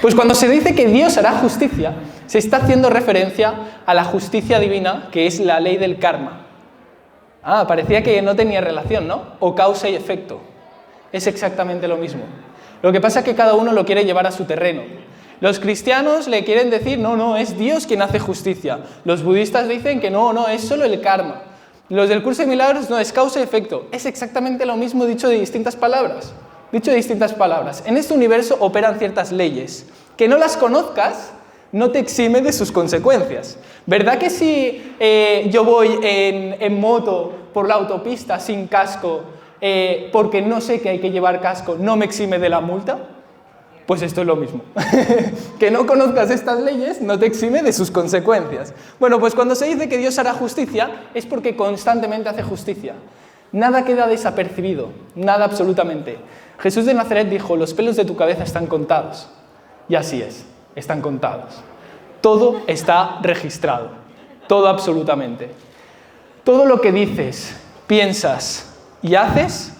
Pues cuando se dice que Dios hará justicia, se está haciendo referencia a la justicia divina, que es la ley del karma. Ah, parecía que no tenía relación, ¿no? O causa y efecto. Es exactamente lo mismo. Lo que pasa es que cada uno lo quiere llevar a su terreno. Los cristianos le quieren decir, no, es Dios quien hace justicia. Los budistas dicen que no, es solo el karma. Los del curso de milagros, no, es causa y efecto. Es exactamente lo mismo dicho de distintas palabras. En este universo operan ciertas leyes. Que no las conozcas no te exime de sus consecuencias. ¿Verdad que si yo voy en moto por la autopista sin casco, porque no sé que hay que llevar casco, no me exime de la multa? Pues esto es lo mismo. Que no conozcas estas leyes no te exime de sus consecuencias. Bueno, pues cuando se dice que Dios hará justicia es porque constantemente hace justicia. Nada queda desapercibido, nada absolutamente. Jesús de Nazaret dijo, los pelos de tu cabeza están contados. Y así es, están contados. Todo está registrado, todo absolutamente. Todo lo que dices, piensas y haces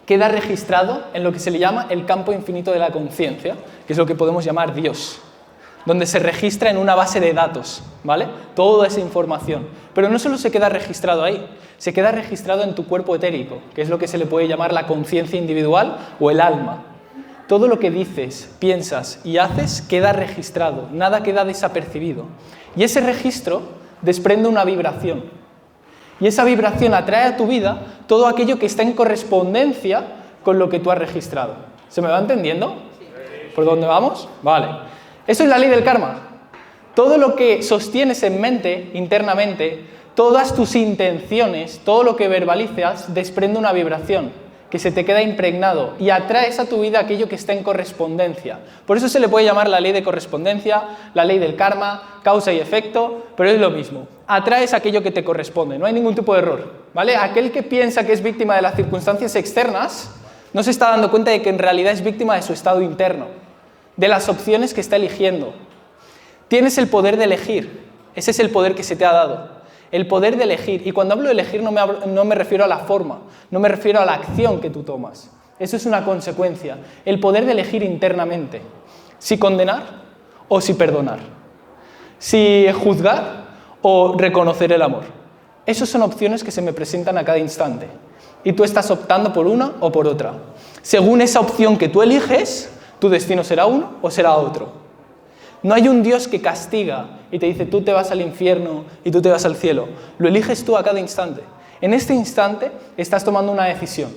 queda registrado en lo que se le llama el campo infinito de la conciencia, que es lo que podemos llamar Dios, donde se registra en una base de datos, ¿vale? Toda esa información. Pero no solo se queda registrado ahí, se queda registrado en tu cuerpo etérico, que es lo que se le puede llamar la conciencia individual o el alma. Todo lo que dices, piensas y haces queda registrado, nada queda desapercibido. Y ese registro desprende una vibración. Y esa vibración atrae a tu vida todo aquello que está en correspondencia con lo que tú has registrado. ¿Se me va entendiendo? ¿Por dónde vamos? Vale. Eso es la ley del karma. Todo lo que sostienes en mente, internamente, todas tus intenciones, todo lo que verbalizas, desprende una vibración que se te queda impregnado y atraes a tu vida aquello que está en correspondencia. Por eso se le puede llamar la ley de correspondencia, la ley del karma, causa y efecto, pero es lo mismo. Atraes aquello que te corresponde, no hay ningún tipo de error, ¿vale? Aquel que piensa que es víctima de las circunstancias externas no se está dando cuenta de que en realidad es víctima de su estado interno, de las opciones que está eligiendo. Tienes el poder de elegir, ese es el poder que se te ha dado. El poder de elegir, y cuando hablo de elegir no me refiero a la forma, no me refiero a la acción que tú tomas. Eso es una consecuencia. El poder de elegir internamente. Si condenar o si perdonar. Si juzgar o reconocer el amor. Esas son opciones que se me presentan a cada instante. Y tú estás optando por una o por otra. Según esa opción que tú eliges, tu destino será uno o será otro. No hay un Dios que castiga y te dice tú te vas al infierno y tú te vas al cielo. Lo eliges tú a cada instante. En este instante estás tomando una decisión.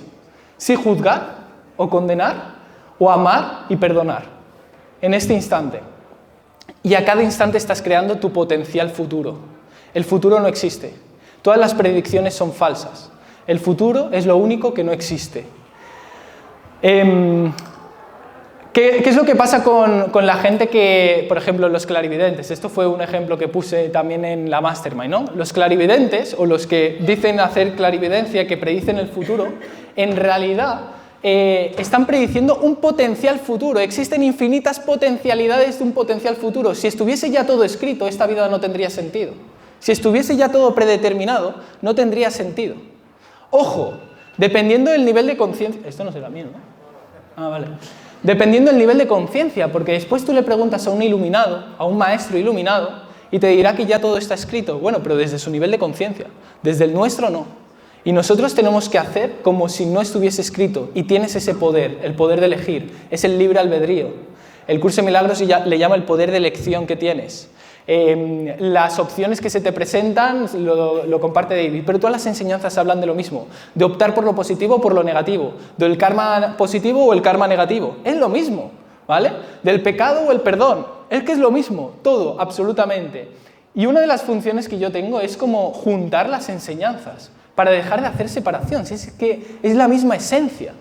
Si juzgar o condenar o amar y perdonar. En este instante. Y a cada instante estás creando tu potencial futuro. El futuro no existe. Todas las predicciones son falsas. El futuro es lo único que no existe. ¿Qué es lo que pasa con la gente que, por ejemplo, los clarividentes? Esto fue un ejemplo que puse también en la Mastermind, ¿no? Los clarividentes, o los que dicen hacer clarividencia, que predicen el futuro, en realidad están prediciendo un potencial futuro. Existen infinitas potencialidades de un potencial futuro. Si estuviese ya todo escrito, esta vida no tendría sentido. Si estuviese ya todo predeterminado, no tendría sentido. Ojo, dependiendo del nivel de conciencia... Esto no será mío, ¿no? Ah, vale. Dependiendo del nivel de conciencia, porque después tú le preguntas a un iluminado, a un maestro iluminado, y te dirá que ya todo está escrito. Bueno, pero desde su nivel de conciencia, desde el nuestro no. Y nosotros tenemos que hacer como si no estuviese escrito, y tienes ese poder, el poder de elegir, es el libre albedrío. El curso de milagros le llama el poder de elección que tienes. Las opciones que se te presentan lo comparte David, pero todas las enseñanzas hablan de lo mismo, de optar por lo positivo o por lo negativo, del karma positivo o el karma negativo, es lo mismo, ¿vale? Del pecado o el perdón, es que es lo mismo, todo, absolutamente. Y una de las funciones que yo tengo es como juntar las enseñanzas, para dejar de hacer separación, si es que es la misma esencia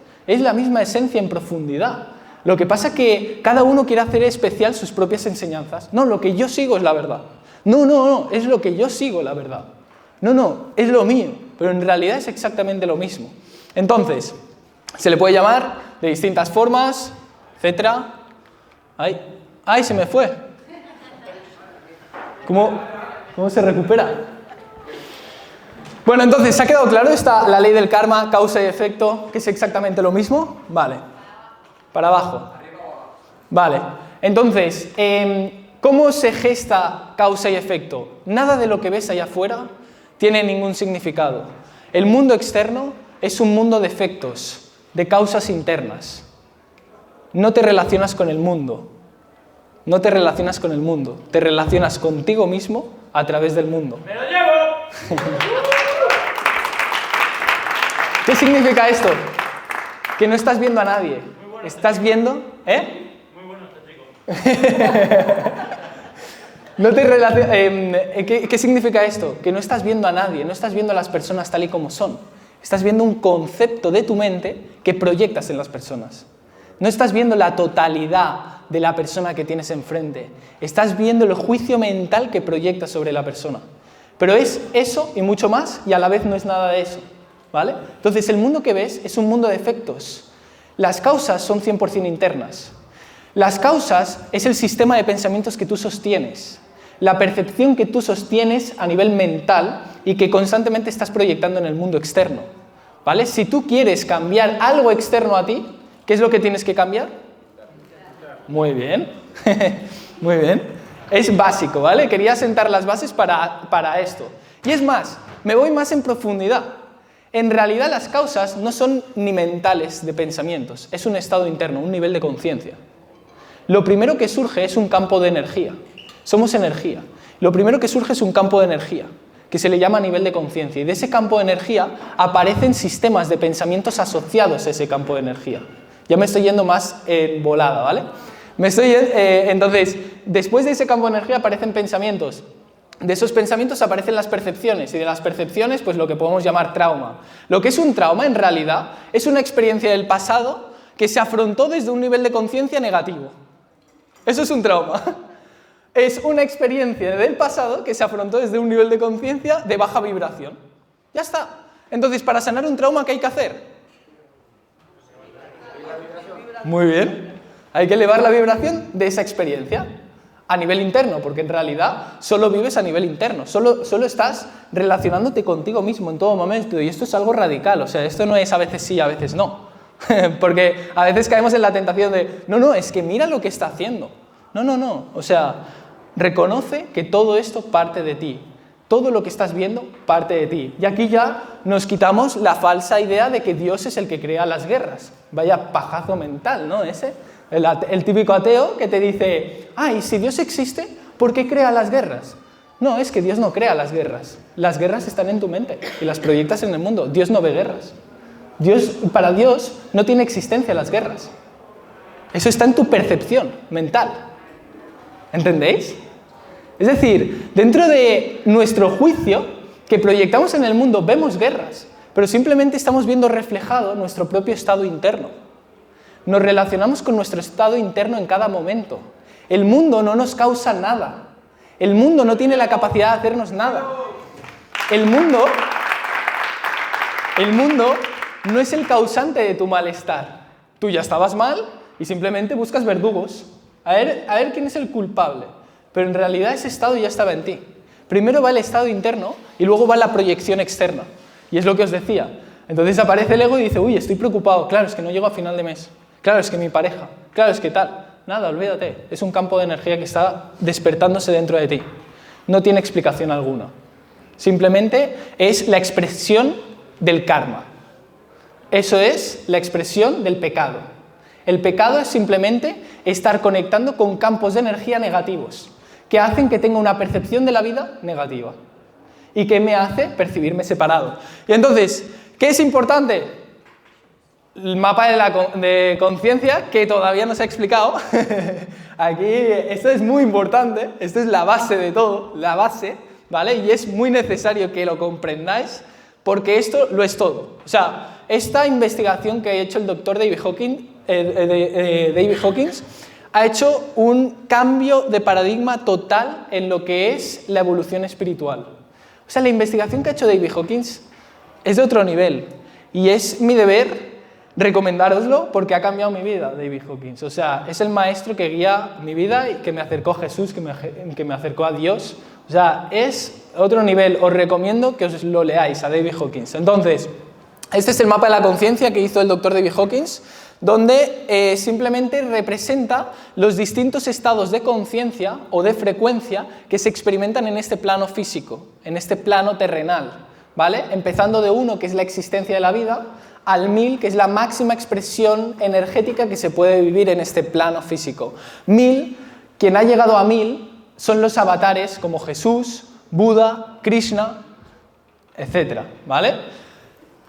en profundidad. Lo que pasa es que cada uno quiere hacer especial sus propias enseñanzas. No, lo que yo sigo es la verdad. No, es lo que yo sigo la verdad. No, es lo mío, pero en realidad es exactamente lo mismo. Entonces, se le puede llamar de distintas formas, etcétera. ¡Ay, se me fue! ¿Cómo se recupera? Bueno, entonces, ¿se ha quedado claro la ley del karma, causa y efecto, que es exactamente lo mismo? Vale. Para abajo. Vale. Entonces, ¿cómo se gesta causa y efecto? Nada de lo que ves allá afuera tiene ningún significado. El mundo externo es un mundo de efectos, de causas internas. No te relacionas con el mundo. No te relacionas con el mundo. Te relacionas contigo mismo a través del mundo. ¡Me lo llevo! ¿Qué significa esto? Que no estás viendo a nadie. Estás viendo... Muy bueno este chico. No ¿Qué significa esto? Que no estás viendo a nadie, no estás viendo a las personas tal y como son. Estás viendo un concepto de tu mente que proyectas en las personas. No estás viendo la totalidad de la persona que tienes enfrente. Estás viendo el juicio mental que proyectas sobre la persona. Pero es eso y mucho más, y a la vez no es nada de eso, ¿vale? Entonces, el mundo que ves es un mundo de efectos. Las causas son 100% internas. Las causas es el sistema de pensamientos que tú sostienes, la percepción que tú sostienes a nivel mental y que constantemente estás proyectando en el mundo externo, ¿vale? Si tú quieres cambiar algo externo a ti, ¿qué es lo que tienes que cambiar? Muy bien, muy bien. Es básico, ¿vale? Quería sentar las bases para esto. Y es más, me voy más en profundidad. En realidad las causas no son ni mentales de pensamientos, es un estado interno, un nivel de conciencia. Lo primero que surge es un campo de energía. Somos energía. Lo primero que surge es un campo de energía, que se le llama nivel de conciencia. Y de ese campo de energía aparecen sistemas de pensamientos asociados a ese campo de energía. Ya me estoy yendo más en volada, ¿vale? Entonces, después de ese campo de energía aparecen pensamientos. De esos pensamientos aparecen las percepciones, y de las percepciones, pues lo que podemos llamar trauma. Lo que es un trauma, en realidad, es una experiencia del pasado que se afrontó desde un nivel de conciencia negativo. Eso es un trauma. Es una experiencia del pasado que se afrontó desde un nivel de conciencia de baja vibración. Ya está. Entonces, para sanar un trauma, ¿qué hay que hacer? Muy bien. Hay que elevar la vibración de esa experiencia a nivel interno, porque en realidad solo vives a nivel interno, solo estás relacionándote contigo mismo en todo momento, y esto es algo radical, o sea, esto no es a veces sí, a veces no, porque a veces caemos en la tentación de, no, es que mira lo que está haciendo, no, o sea, reconoce que todo esto parte de ti, todo lo que estás viendo parte de ti, y aquí ya nos quitamos la falsa idea de que Dios es el que crea las guerras, vaya pajazo mental, ¿no? El típico ateo que te dice, y si Dios existe, ¿por qué crea las guerras? No, es que Dios no crea las guerras están en tu mente y las proyectas en el mundo. Dios no ve guerras. Para Dios no tiene existencia las guerras. Eso está en tu percepción mental. ¿Entendéis? Es decir, dentro de nuestro juicio que proyectamos en el mundo vemos guerras, pero simplemente estamos viendo reflejado nuestro propio estado interno. Nos relacionamos con nuestro estado interno en cada momento. El mundo no nos causa nada. El mundo no tiene la capacidad de hacernos nada. El mundo no es el causante de tu malestar. Tú ya estabas mal y simplemente buscas verdugos. A ver quién es el culpable. Pero en realidad ese estado ya estaba en ti. Primero va el estado interno y luego va la proyección externa. Y es lo que os decía. Entonces aparece el ego y dice, uy, estoy preocupado. Claro, es que no llego a final de mes. Claro, es que mi pareja. Claro, es que tal. Nada, olvídate. Es un campo de energía que está despertándose dentro de ti. No tiene explicación alguna. Simplemente es la expresión del karma. Eso es la expresión del pecado. El pecado es simplemente estar conectando con campos de energía negativos que hacen que tenga una percepción de la vida negativa y que me hace percibirme separado. Y entonces, ¿qué es importante? El mapa de conciencia, que todavía no se ha explicado. Aquí, esto es muy importante, esto es la base de todo, la base, ¿vale? Y es muy necesario que lo comprendáis, porque esto lo es todo. O sea, esta investigación que ha hecho el doctor David Hawkins ha hecho un cambio de paradigma total en lo que es la evolución espiritual. O sea, la investigación que ha hecho David Hawkins es de otro nivel, y es mi deber recomendároslo porque ha cambiado mi vida, David Hawkins. O sea, es el maestro que guía mi vida y que me acercó a Jesús, que me acercó a Dios. O sea, es otro nivel. Os recomiendo que os lo leáis a David Hawkins. Entonces, este es el mapa de la conciencia que hizo el doctor David Hawkins donde simplemente representa los distintos estados de conciencia o de frecuencia que se experimentan en este plano físico, en este plano terrenal, ¿vale? Empezando de 1, que es la existencia de la vida, al 1000, que es la máxima expresión energética que se puede vivir en este plano físico. 1000, quien ha llegado a 1000 son los avatares como Jesús, Buda, Krishna, etc., ¿vale?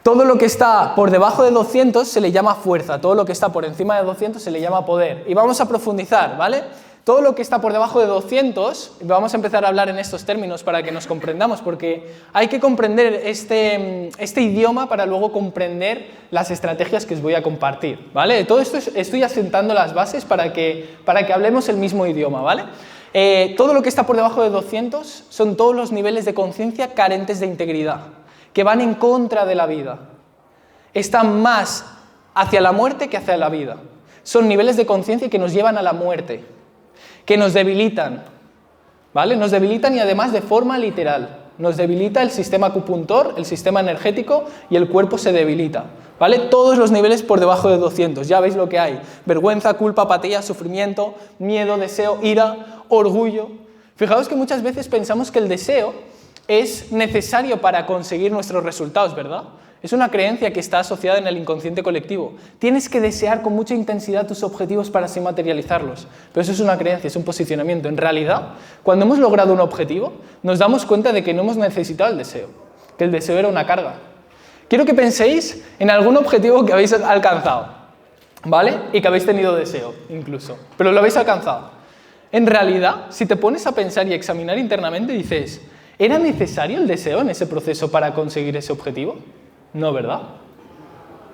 Todo lo que está por debajo de 200 se le llama fuerza, todo lo que está por encima de 200 se le llama poder. Y vamos a profundizar, ¿vale? Todo lo que está por debajo de 200, vamos a empezar a hablar en estos términos para que nos comprendamos, porque hay que comprender este idioma para luego comprender las estrategias que os voy a compartir, ¿vale? Todo esto estoy asentando las bases para que hablemos el mismo idioma, ¿vale? Todo lo que está por debajo de 200 son todos los niveles de conciencia carentes de integridad, que van en contra de la vida. Están más hacia la muerte que hacia la vida. Son niveles de conciencia que nos llevan a la muerte, que nos debilitan, ¿vale? Nos debilitan y además de forma literal. Nos debilita el sistema acupuntor, el sistema energético y el cuerpo se debilita, ¿vale? Todos los niveles por debajo de 200, ya veis lo que hay. Vergüenza, culpa, apatía, sufrimiento, miedo, deseo, ira, orgullo. Fijaos que muchas veces pensamos que el deseo es necesario para conseguir nuestros resultados, ¿verdad? Es una creencia que está asociada en el inconsciente colectivo. Tienes que desear con mucha intensidad tus objetivos para así materializarlos. Pero eso es una creencia, es un posicionamiento. En realidad, cuando hemos logrado un objetivo, nos damos cuenta de que no hemos necesitado el deseo, que el deseo era una carga. Quiero que penséis en algún objetivo que habéis alcanzado, ¿vale? Y que habéis tenido deseo, incluso, pero lo habéis alcanzado. En realidad, si te pones a pensar y a examinar internamente, dices, ¿era necesario el deseo en ese proceso para conseguir ese objetivo? No, ¿verdad?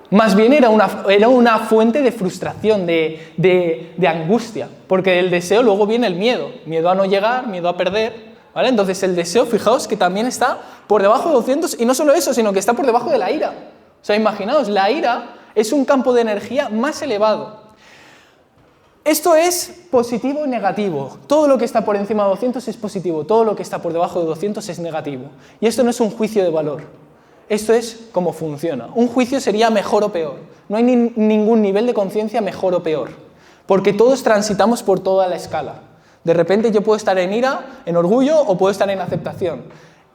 Más bien era una fuente de frustración, de angustia, porque del deseo luego viene el miedo a no llegar, miedo a perder, ¿vale? Entonces el deseo, fijaos que también está por debajo de 200, y no solo eso, sino que está por debajo de la ira. O sea, imaginaos, la ira es un campo de energía más elevado. Esto es positivo y negativo. Todo lo que está por encima de 200 es positivo, todo lo que está por debajo de 200 es negativo. Y esto no es un juicio de valor. Esto es cómo funciona. Un juicio sería mejor o peor. No hay ningún nivel de conciencia mejor o peor, porque todos transitamos por toda la escala. De repente yo puedo estar en ira, en orgullo o puedo estar en aceptación.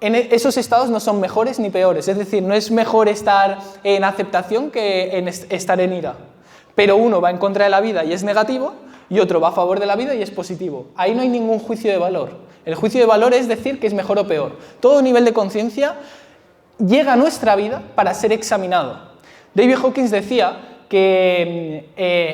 Esos estados no son mejores ni peores, es decir, no es mejor estar en aceptación que en estar en ira. Pero uno va en contra de la vida y es negativo, y otro va a favor de la vida y es positivo. Ahí no hay ningún juicio de valor. El juicio de valor es decir que es mejor o peor. Todo nivel de conciencia llega a nuestra vida para ser examinado. David Hawkins decía que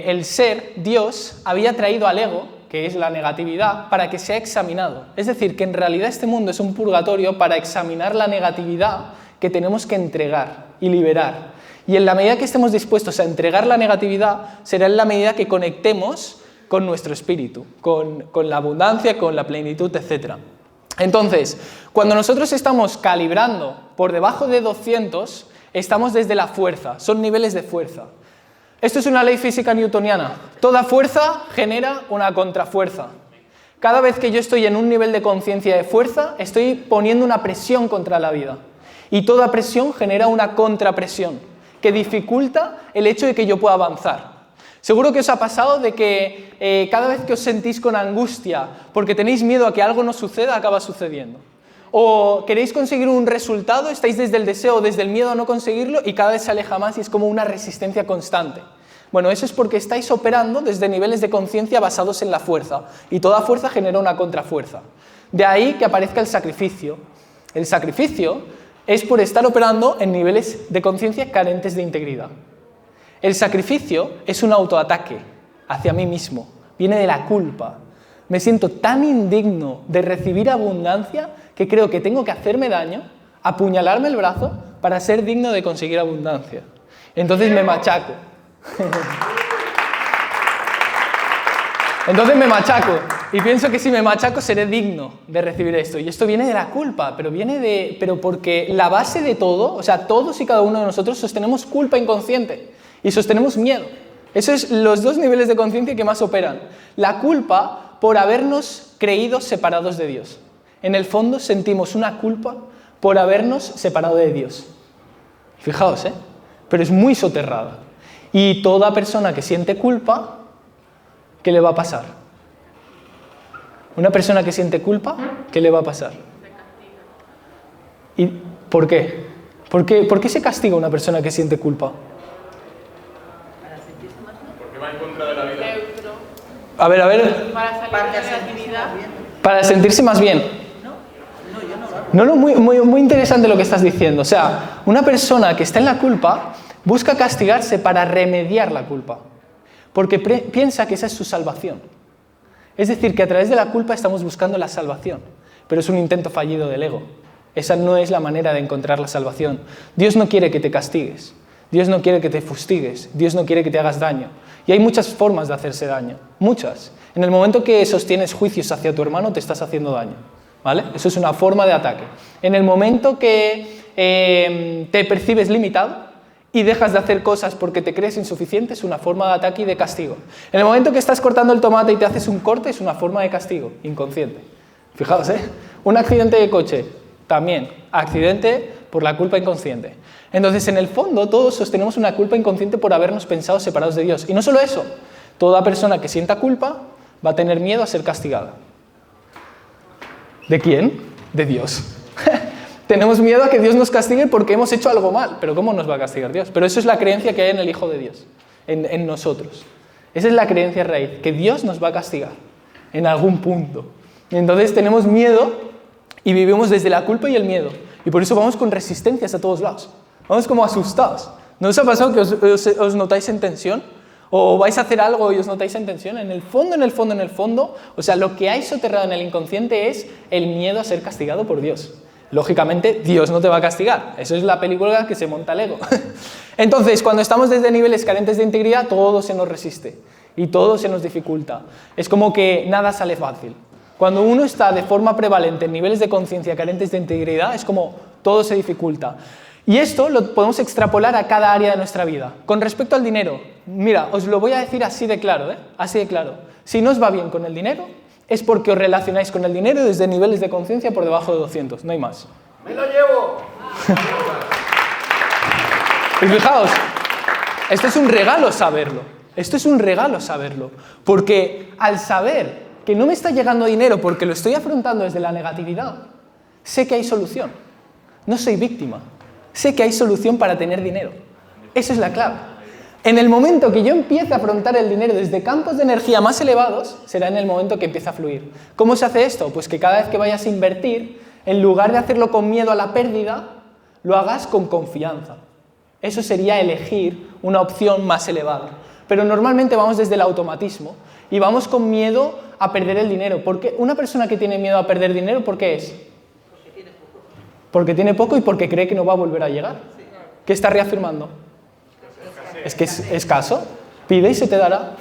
el ser, Dios, había traído al ego, que es la negatividad, para que sea examinado. Es decir, que en realidad este mundo es un purgatorio para examinar la negatividad que tenemos que entregar y liberar. Y en la medida que estemos dispuestos a entregar la negatividad, será en la medida que conectemos con nuestro espíritu, con la abundancia, con la plenitud, etc. Entonces, cuando nosotros estamos calibrando por debajo de 200, estamos desde la fuerza, son niveles de fuerza. Esto es una ley física newtoniana. Toda fuerza genera una contrafuerza. Cada vez que yo estoy en un nivel de conciencia de fuerza, estoy poniendo una presión contra la vida. Y toda presión genera una contrapresión, que dificulta el hecho de que yo pueda avanzar. Seguro que os ha pasado de que cada vez que os sentís con angustia porque tenéis miedo a que algo no suceda, acaba sucediendo. O queréis conseguir un resultado, estáis desde el deseo o desde el miedo a no conseguirlo y cada vez se aleja más y es como una resistencia constante. Bueno, eso es porque estáis operando desde niveles de conciencia basados en la fuerza y toda fuerza genera una contrafuerza. De ahí que aparezca el sacrificio. El sacrificio es por estar operando en niveles de conciencia carentes de integridad. El sacrificio es un autoataque hacia mí mismo, viene de la culpa. Me siento tan indigno de recibir abundancia que creo que tengo que hacerme daño, apuñalarme el brazo para ser digno de conseguir abundancia. Entonces me machaco. Entonces me machaco y pienso que si me machaco seré digno de recibir esto. Y esto viene de la culpa, pero porque la base de todo, o sea, todos y cada uno de nosotros sostenemos culpa inconsciente. Y sostenemos miedo. Esos son los dos niveles de conciencia que más operan. La culpa por habernos creído separados de Dios. En el fondo sentimos una culpa por habernos separado de Dios. Fijaos, pero es muy soterrada. Y toda persona que siente culpa, ¿qué le va a pasar? Una persona que siente culpa, ¿qué le va a pasar? ¿Y por qué? ¿Por qué se castiga a una persona que siente culpa? Porque va en contra de la vida. A ver. Para salir de la actividad. Para sentirse más bien. No, muy interesante lo que estás diciendo. O sea, una persona que está en la culpa busca castigarse para remediar la culpa, porque piensa que esa es su salvación. Es decir, que a través de la culpa estamos buscando la salvación, pero es un intento fallido del ego. Esa no es la manera de encontrar la salvación. Dios no quiere que te castigues, Dios no quiere que te fustigues, Dios no quiere que te hagas daño. Y hay muchas formas de hacerse daño, muchas. En el momento que sostienes juicios hacia tu hermano, te estás haciendo daño, ¿vale? Eso es una forma de ataque. En el momento que te percibes limitado y dejas de hacer cosas porque te crees insuficiente, es una forma de ataque y de castigo. En el momento que estás cortando el tomate y te haces un corte, es una forma de castigo, inconsciente. Fijaos, ¿eh? Un accidente de coche, también, accidente por la culpa inconsciente. Entonces, en el fondo, todos sostenemos una culpa inconsciente por habernos pensado separados de Dios. Y no solo eso, toda persona que sienta culpa va a tener miedo a ser castigada. ¿De quién? De Dios. Tenemos miedo a que Dios nos castigue porque hemos hecho algo mal. Pero ¿cómo nos va a castigar Dios? Pero eso es la creencia que hay en el Hijo de Dios, en nosotros. Esa es la creencia raíz, que Dios nos va a castigar en algún punto. Y entonces tenemos miedo y vivimos desde la culpa y el miedo. Y por eso vamos con resistencias a todos lados. Vamos como asustados. ¿No os ha pasado que os notáis en tensión? ¿O vais a hacer algo y os notáis en tensión? En el fondo, o sea, lo que hay soterrado en el inconsciente es el miedo a ser castigado por Dios. Lógicamente, Dios no te va a castigar. Eso es la película que se monta el ego. Entonces, cuando estamos desde niveles carentes de integridad, todo se nos resiste y todo se nos dificulta. Es como que nada sale fácil. Cuando uno está de forma prevalente en niveles de conciencia carentes de integridad, es como todo se dificulta. Y esto lo podemos extrapolar a cada área de nuestra vida. Con respecto al dinero, mira, os lo voy a decir así de claro, ¿eh? Así de claro. Si no os va bien con el dinero, es porque os relacionáis con el dinero desde niveles de conciencia por debajo de 200, no hay más. ¡Me lo llevo! Y fijaos, esto es un regalo saberlo. Esto es un regalo saberlo. Porque al saber que no me está llegando dinero porque lo estoy afrontando desde la negatividad, sé que hay solución. No soy víctima. Sé que hay solución para tener dinero. Esa es la clave. En el momento que yo empiece a afrontar el dinero desde campos de energía más elevados, será en el momento que empiece a fluir. ¿Cómo se hace esto? Pues que cada vez que vayas a invertir, en lugar de hacerlo con miedo a la pérdida, lo hagas con confianza. Eso sería elegir una opción más elevada. Pero normalmente vamos desde el automatismo y vamos con miedo a perder el dinero. Porque una persona que tiene miedo a perder dinero, ¿por qué es? Porque tiene poco y porque cree que no va a volver a llegar. ¿Qué está reafirmando? Es que es escaso. Pide y se te dará.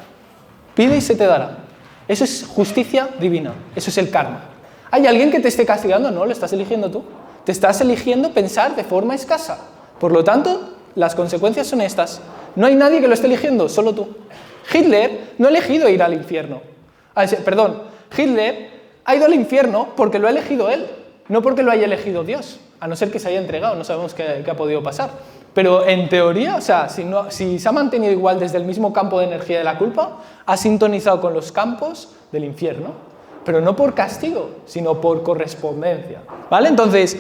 Pide y se te dará. Eso es justicia divina. Eso es el karma. ¿Hay alguien que te esté castigando? No, lo estás eligiendo tú. Te estás eligiendo pensar de forma escasa. Por lo tanto, las consecuencias son estas. No hay nadie que lo esté eligiendo, solo tú. Hitler no ha elegido ir al infierno. Hitler ha ido al infierno porque lo ha elegido él. No porque lo haya elegido Dios, a no ser que se haya entregado, no sabemos qué ha podido pasar. Pero en teoría, o sea, si se ha mantenido igual desde el mismo campo de energía de la culpa, ha sintonizado con los campos del infierno. Pero no por castigo, sino por correspondencia. ¿Vale? Entonces,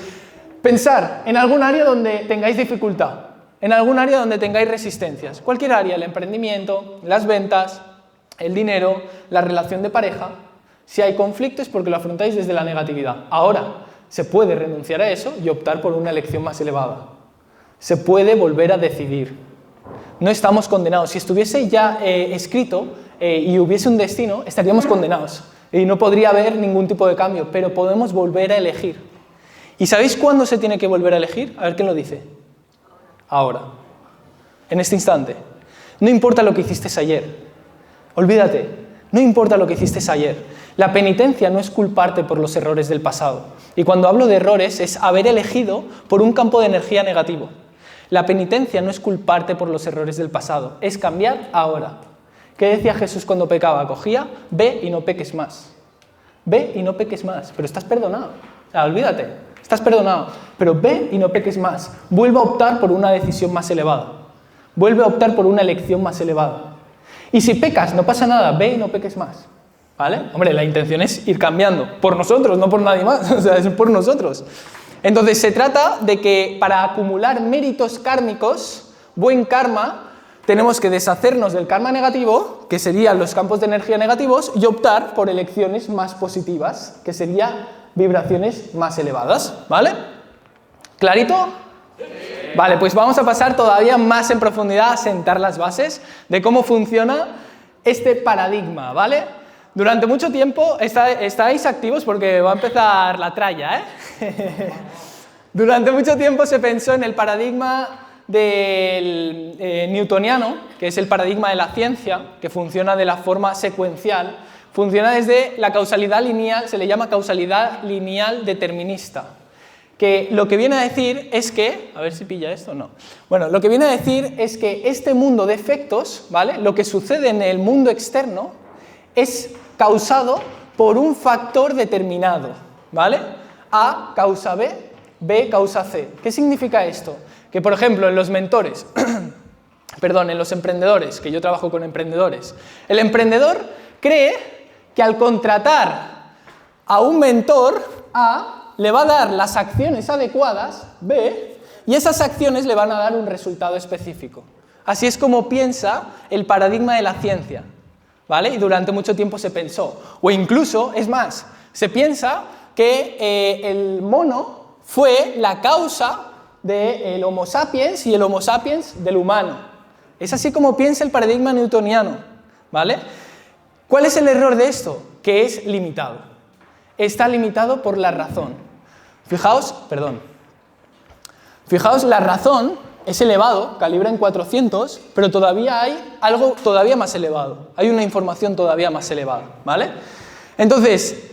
pensar en algún área donde tengáis dificultad, en algún área donde tengáis resistencias. Cualquier área, el emprendimiento, las ventas, el dinero, la relación de pareja. Si hay conflicto es porque lo afrontáis desde la negatividad. Ahora, se puede renunciar a eso y optar por una elección más elevada. Se puede volver a decidir. No estamos condenados. Si estuviese ya escrito y hubiese un destino, estaríamos condenados. Y no podría haber ningún tipo de cambio, pero podemos volver a elegir. ¿Y sabéis cuándo se tiene que volver a elegir? A ver quién lo dice. Ahora. En este instante. No importa lo que hiciste ayer. Olvídate. No importa lo que hiciste ayer. La penitencia no es culparte por los errores del pasado. Y cuando hablo de errores es haber elegido por un campo de energía negativo. La penitencia no es culparte por los errores del pasado, es cambiar ahora. ¿Qué decía Jesús cuando pecaba? Cogía, ve y no peques más. Ve y no peques más, pero estás perdonado. O sea, olvídate, estás perdonado, pero ve y no peques más. Vuelve a optar por una decisión más elevada. vuelve a optar por una elección más elevada. Y si pecas, no pasa nada, ve y no peques más. ¿Vale? Hombre, la intención es ir cambiando, por nosotros, no por nadie más, o sea, es por nosotros. Entonces se trata de que para acumular méritos kármicos, buen karma, tenemos que deshacernos del karma negativo, que serían los campos de energía negativos, y optar por elecciones más positivas, que serían vibraciones más elevadas, ¿vale? ¿Clarito? Vale, pues vamos a pasar todavía más en profundidad a sentar las bases de cómo funciona este paradigma, ¿vale? Durante mucho tiempo, estáis activos porque va a empezar la tralla, ¿eh? Durante mucho tiempo se pensó en el paradigma del newtoniano, que es el paradigma de la ciencia, que funciona de la forma secuencial, funciona desde la causalidad lineal, se le llama causalidad lineal determinista, que lo que viene a decir es que, a ver si pilla esto, no. Bueno, lo que viene a decir es que este mundo de efectos, ¿vale? Lo que sucede en el mundo externo es causado por un factor determinado, ¿vale? A causa B, B causa C. ¿Qué significa esto? Que, por ejemplo, en los mentores, en los emprendedores, que yo trabajo con emprendedores, el emprendedor cree que al contratar a un mentor A, le va a dar las acciones adecuadas, B, y esas acciones le van a dar un resultado específico. Así es como piensa el paradigma de la ciencia, ¿vale? Y durante mucho tiempo se pensó. O incluso, es más, se piensa que el mono fue la causa del Homo sapiens y el Homo sapiens del humano. Es así como piensa el paradigma newtoniano, ¿vale? ¿Cuál es el error de esto? Que es limitado. Está limitado por la razón. Fijaos, la razón es elevado, calibra en 400, pero todavía hay algo todavía más elevado. Hay una información todavía más elevada, ¿vale? Entonces,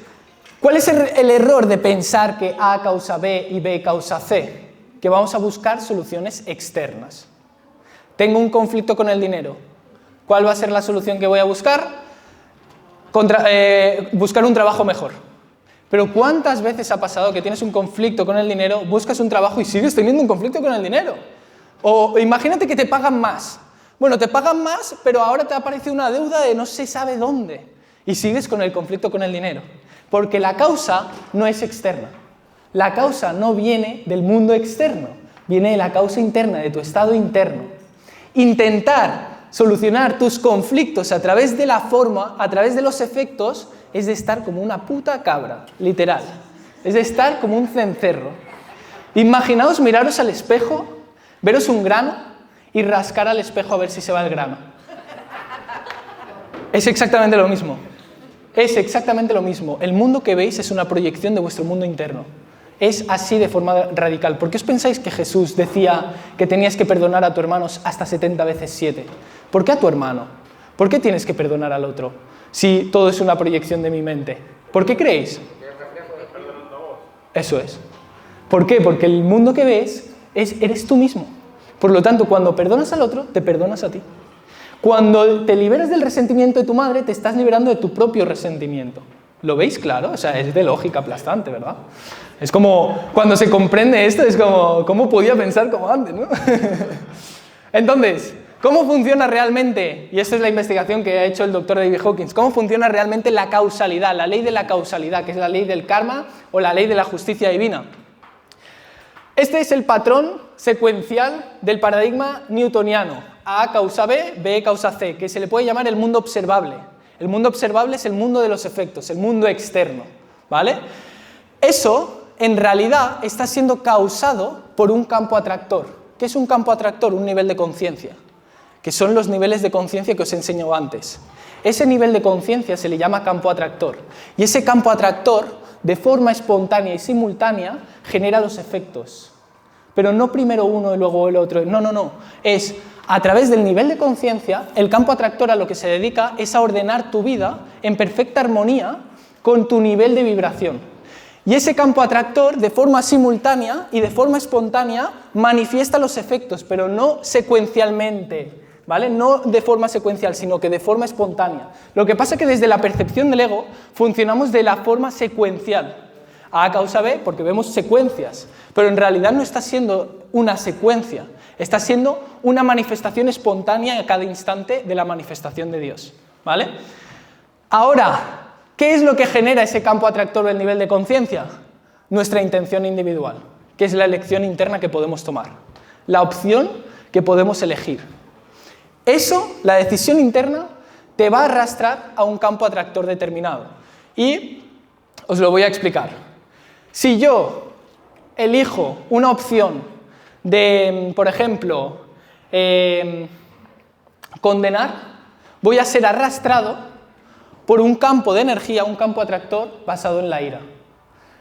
¿cuál es el error de pensar que A causa B y B causa C? Que vamos a buscar soluciones externas. Tengo un conflicto con el dinero. ¿Cuál va a ser la solución que voy a buscar? Buscar un trabajo mejor. Pero ¿cuántas veces ha pasado que tienes un conflicto con el dinero, buscas un trabajo y sigues teniendo un conflicto con el dinero? O imagínate que te pagan más. Bueno, te pagan más, pero ahora te aparece una deuda de no se sabe dónde. Y sigues con el conflicto con el dinero. Porque la causa no es externa. La causa no viene del mundo externo, viene de la causa interna, de tu estado interno. Intentar solucionar tus conflictos a través de la forma, a través de los efectos, es de estar como una puta cabra, literal. Es de estar como un cencerro. Imaginaos miraros al espejo, veros un grano y rascar al espejo a ver si se va el grano. Es exactamente lo mismo. Es exactamente lo mismo. El mundo que veis es una proyección de vuestro mundo interno. Es así de forma radical. ¿Por qué os pensáis que Jesús decía que tenías que perdonar a tu hermano hasta 70 veces 7? ¿Por qué a tu hermano? ¿Por qué tienes que perdonar al otro? Si todo es una proyección de mi mente. ¿Por qué creéis? Eso es. ¿Por qué? Porque el mundo que ves eres tú mismo. Por lo tanto, cuando perdonas al otro, te perdonas a ti. Cuando te liberas del resentimiento de tu madre, te estás liberando de tu propio resentimiento. ¿Lo veis claro? O sea, es de lógica aplastante, ¿verdad? Es como, cuando se comprende esto, es como, ¿cómo podía pensar como antes, no? Entonces, ¿cómo funciona realmente? Y esta es la investigación que ha hecho el doctor David Hawkins. ¿Cómo funciona realmente la causalidad, la ley de la causalidad, que es la ley del karma o la ley de la justicia divina? Este es el patrón secuencial del paradigma newtoniano. A causa B, B causa C, que se le puede llamar el mundo observable. El mundo observable es el mundo de los efectos, el mundo externo, ¿vale? Eso, en realidad, está siendo causado por un campo atractor. ¿Qué es un campo atractor? Un nivel de conciencia, que son los niveles de conciencia que os he enseñado antes. Ese nivel de conciencia se le llama campo atractor. Y ese campo atractor, de forma espontánea y simultánea, genera los efectos. Pero no primero uno y luego el otro. No. Es a través del nivel de conciencia, el campo atractor a lo que se dedica es a ordenar tu vida en perfecta armonía con tu nivel de vibración. Y ese campo atractor, de forma simultánea y de forma espontánea, manifiesta los efectos, pero no secuencialmente, ¿vale? No de forma secuencial, sino que de forma espontánea. Lo que pasa es que desde la percepción del ego funcionamos de la forma secuencial. A causa B, porque vemos secuencias. pero en realidad no está siendo una secuencia, está siendo una manifestación espontánea a cada instante de la manifestación de Dios, ¿vale? Ahora, ¿qué es lo que genera ese campo atractor del nivel de conciencia? Nuestra intención individual, que es la elección interna que podemos tomar, la opción que podemos elegir. Eso, la decisión interna, te va a arrastrar a un campo atractor determinado. Y os lo voy a explicar. Si yo elijo una opción de, por ejemplo, condenar, voy a ser arrastrado por un campo de energía, un campo atractor basado en la ira.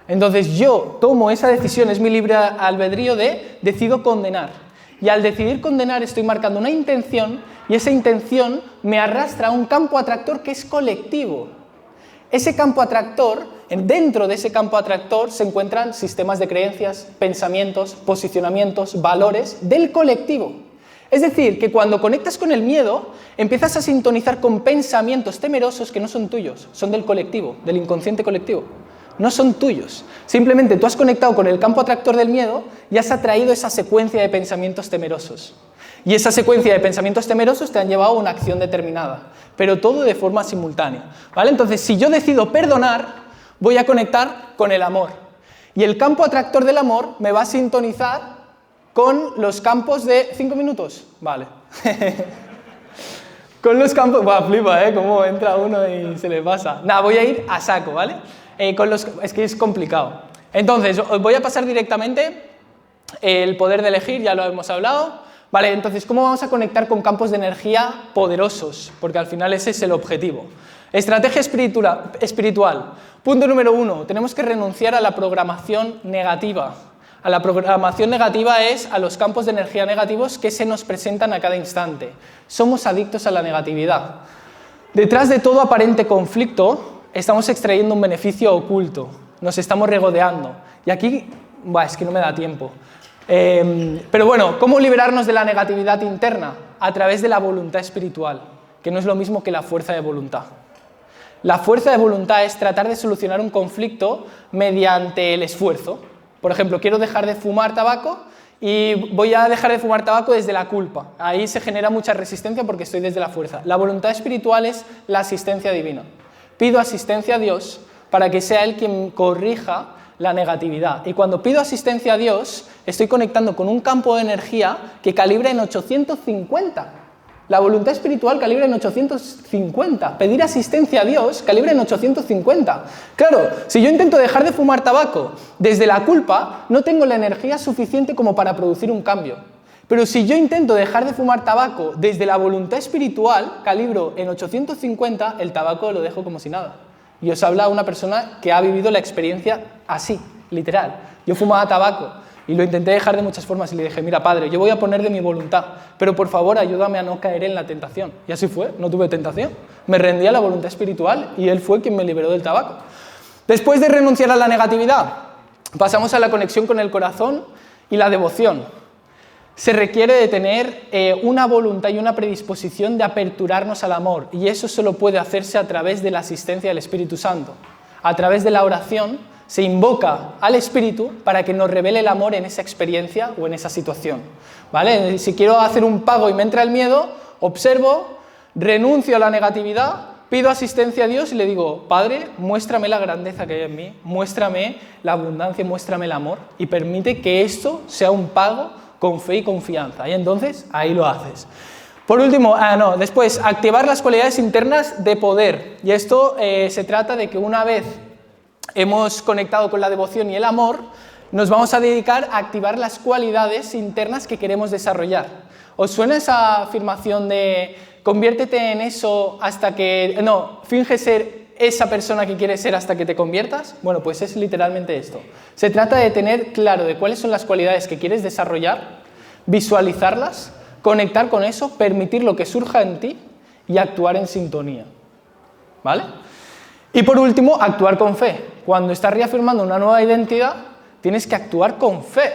Entonces yo tomo esa decisión, es mi libre albedrío decido condenar. Y al decidir condenar estoy marcando una intención y esa intención me arrastra a un campo atractor que es colectivo. Ese campo atractor, dentro de ese campo atractor se encuentran sistemas de creencias, pensamientos, posicionamientos, valores del colectivo. Es decir, que cuando conectas con el miedo, empiezas a sintonizar con pensamientos temerosos que no son tuyos, son del colectivo, del inconsciente colectivo. No son tuyos. Simplemente tú has conectado con el campo atractor del miedo y has atraído esa secuencia de pensamientos temerosos. Y esa secuencia de pensamientos temerosos te han llevado a una acción determinada, pero todo de forma simultánea, ¿vale? Entonces, si yo decido perdonar, voy a conectar con el amor. Y el campo atractor del amor me va a sintonizar con los campos de... ¿5 minutos? Vale. Con los campos... Buah, flipa, ¿eh? Cómo entra uno y se le pasa. Nada, voy a ir a saco, ¿vale? Es que es complicado. Entonces, os voy a pasar directamente el poder de elegir, ya lo hemos hablado. Vale, entonces, ¿cómo vamos a conectar con campos de energía poderosos? Porque al final ese es el objetivo. Estrategia espiritual. Punto número 1, tenemos que renunciar a la programación negativa. A la programación negativa es a los campos de energía negativos que se nos presentan a cada instante. Somos adictos a la negatividad. Detrás de todo aparente conflicto, estamos extrayendo un beneficio oculto, nos estamos regodeando. Y aquí, es que no me da tiempo. Pero bueno, ¿cómo liberarnos de la negatividad interna? A través de la voluntad espiritual, que no es lo mismo que la fuerza de voluntad. La fuerza de voluntad es tratar de solucionar un conflicto mediante el esfuerzo. Por ejemplo, quiero dejar de fumar tabaco y voy a dejar de fumar tabaco desde la culpa. Ahí se genera mucha resistencia porque estoy desde la fuerza. La voluntad espiritual es la asistencia divina. Pido asistencia a Dios para que sea Él quien corrija la negatividad. Y cuando pido asistencia a Dios, estoy conectando con un campo de energía que calibra en 850. La voluntad espiritual calibra en 850. Pedir asistencia a Dios calibra en 850. Claro, si yo intento dejar de fumar tabaco desde la culpa, no tengo la energía suficiente como para producir un cambio. Pero si yo intento dejar de fumar tabaco desde la voluntad espiritual, calibro en 850, el tabaco lo dejo como si nada. Y os habla una persona que ha vivido la experiencia así, literal. Yo fumaba tabaco y lo intenté dejar de muchas formas y le dije, mira padre, yo voy a poner de mi voluntad, pero por favor ayúdame a no caer en la tentación. Y así fue, no tuve tentación. Me rendí a la voluntad espiritual y él fue quien me liberó del tabaco. Después de renunciar a la negatividad, pasamos a la conexión con el corazón y la devoción. Se requiere de tener una voluntad y una predisposición de aperturarnos al amor, y eso solo puede hacerse a través de la asistencia del Espíritu Santo. A través de la oración se invoca al Espíritu para que nos revele el amor en esa experiencia o en esa situación, ¿vale? Si quiero hacer un pago y me entra el miedo, observo, renuncio a la negatividad, pido asistencia a Dios y le digo, Padre, muéstrame la grandeza que hay en mí, muéstrame la abundancia, muéstrame el amor, y permite que esto sea un pago con fe y confianza, y entonces ahí lo haces. Por último, después, activar las cualidades internas de poder, y esto se trata de que una vez hemos conectado con la devoción y el amor, nos vamos a dedicar a activar las cualidades internas que queremos desarrollar. ¿Os suena esa afirmación de conviértete en eso hasta que... No, finge ser esa persona que quieres ser hasta que te conviertas? Bueno, pues es literalmente esto. Se trata de tener claro de cuáles son las cualidades que quieres desarrollar, visualizarlas, conectar con eso, permitir lo que surja en ti y actuar en sintonía, ¿vale? Y por último, actuar con fe. Cuando estás reafirmando una nueva identidad, tienes que actuar con fe.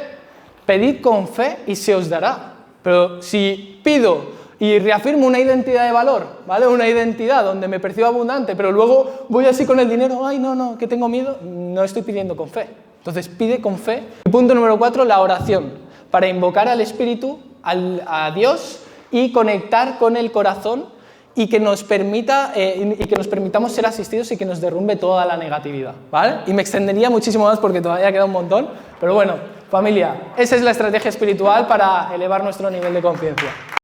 Pedid con fe y se os dará. Pero si pido y reafirmo una identidad de valor, ¿vale? Una identidad donde me percibo abundante, pero luego voy así con el dinero, ay, no, que tengo miedo, no estoy pidiendo con fe. Entonces pide con fe. Y punto número 4, la oración, para invocar al Espíritu, a Dios y conectar con el corazón y que nos permitamos ser asistidos y que nos derrumbe toda la negatividad, ¿vale? Y me extendería muchísimo más porque todavía queda un montón, pero bueno, familia, esa es la estrategia espiritual para elevar nuestro nivel de conciencia.